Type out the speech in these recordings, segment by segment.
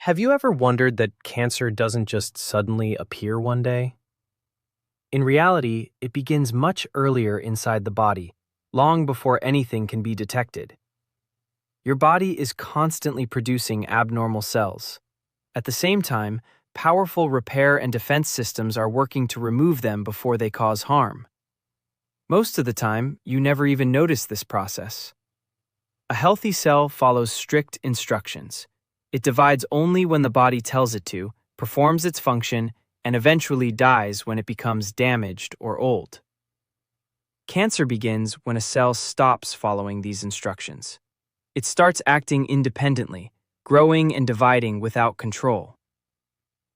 Have you ever wondered that cancer doesn't just suddenly appear one day? In reality, it begins much earlier inside the body, long before anything can be detected. Your body is constantly producing abnormal cells. At the same time, powerful repair and defense systems are working to remove them before they cause harm. Most of the time, you never even notice this process. A healthy cell follows strict instructions. It divides only when the body tells it to, performs its function, and eventually dies when it becomes damaged or old. Cancer begins when a cell stops following these instructions. It starts acting independently, growing and dividing without control.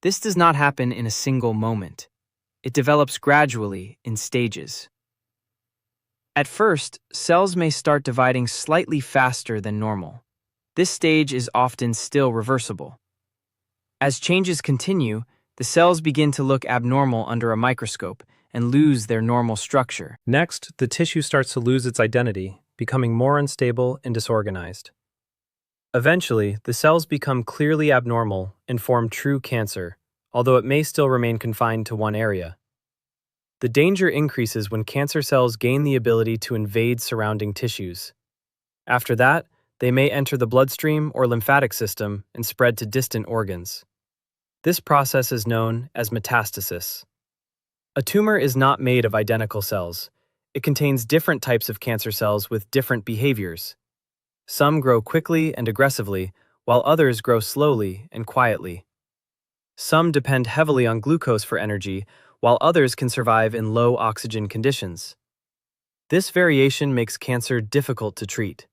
This does not happen in a single moment. It develops gradually in stages. At first, cells may start dividing slightly faster than normal. This stage is often still reversible. As changes continue, the cells begin to look abnormal under a microscope and lose their normal structure. Next, the tissue starts to lose its identity, becoming more unstable and disorganized. Eventually, the cells become clearly abnormal and form true cancer, although it may still remain confined to one area. The danger increases when cancer cells gain the ability to invade surrounding tissues. After that, they may enter the bloodstream or lymphatic system and spread to distant organs. This process is known as metastasis. A tumor is not made of identical cells. It contains different types of cancer cells with different behaviors. Some grow quickly and aggressively, while others grow slowly and quietly. Some depend heavily on glucose for energy, while others can survive in low oxygen conditions. This variation makes cancer difficult to treat.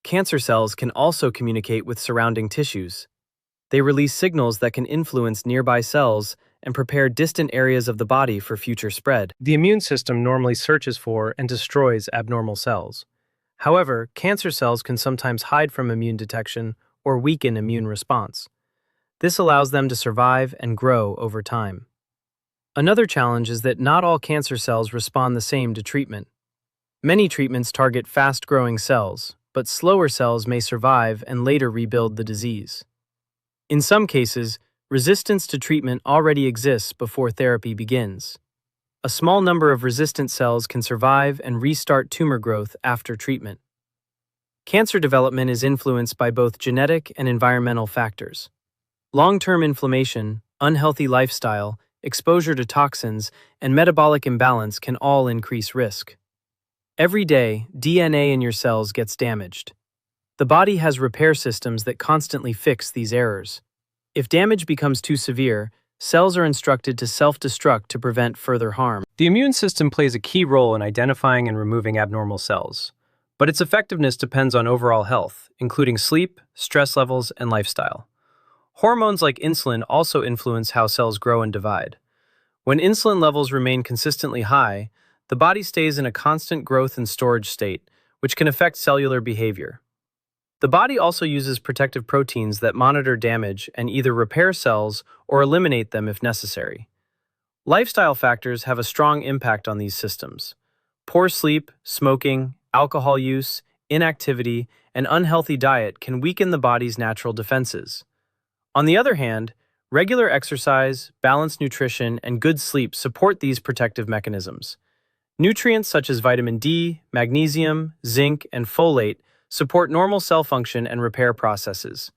Cancer cells can also communicate with surrounding tissues. They release signals that can influence nearby cells and prepare distant areas of the body for future spread. The immune system normally searches for and destroys abnormal cells. However, cancer cells can sometimes hide from immune detection or weaken immune response. This allows them to survive and grow over time. Another challenge is that not all cancer cells respond the same to treatment. Many treatments target fast-growing cells, but slower cells may survive and later rebuild the disease. In some cases, resistance to treatment already exists before therapy begins. A small number of resistant cells can survive and restart tumor growth after treatment. Cancer development is influenced by both genetic and environmental factors. Long-term inflammation, unhealthy lifestyle, exposure to toxins, and metabolic imbalance can all increase risk. Every day, DNA in your cells gets damaged. The body has repair systems that constantly fix these errors. If damage becomes too severe, cells are instructed to self-destruct to prevent further harm. The immune system plays a key role in identifying and removing abnormal cells, but its effectiveness depends on overall health, including sleep, stress levels, and lifestyle. Hormones like insulin also influence how cells grow and divide. When insulin levels remain consistently high, the body stays in a constant growth and storage state, which can affect cellular behavior. The body also uses protective proteins that monitor damage and either repair cells or eliminate them if necessary. Lifestyle factors have a strong impact on these systems. Poor sleep, smoking, alcohol use, inactivity, and unhealthy diet can weaken the body's natural defenses. On the other hand, regular exercise, balanced nutrition, and good sleep support these protective mechanisms. Nutrients such as vitamin D, magnesium, zinc, and folate support normal cell function and repair processes.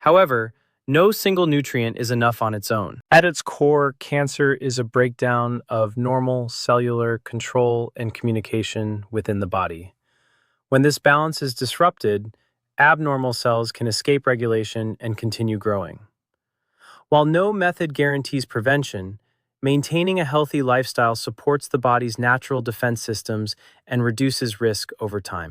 However, no single nutrient is enough on its own. At its core, cancer is a breakdown of normal cellular control and communication within the body. When this balance is disrupted, abnormal cells can escape regulation and continue growing. While no method guarantees prevention, maintaining a healthy lifestyle supports the body's natural defense systems and reduces risk over time.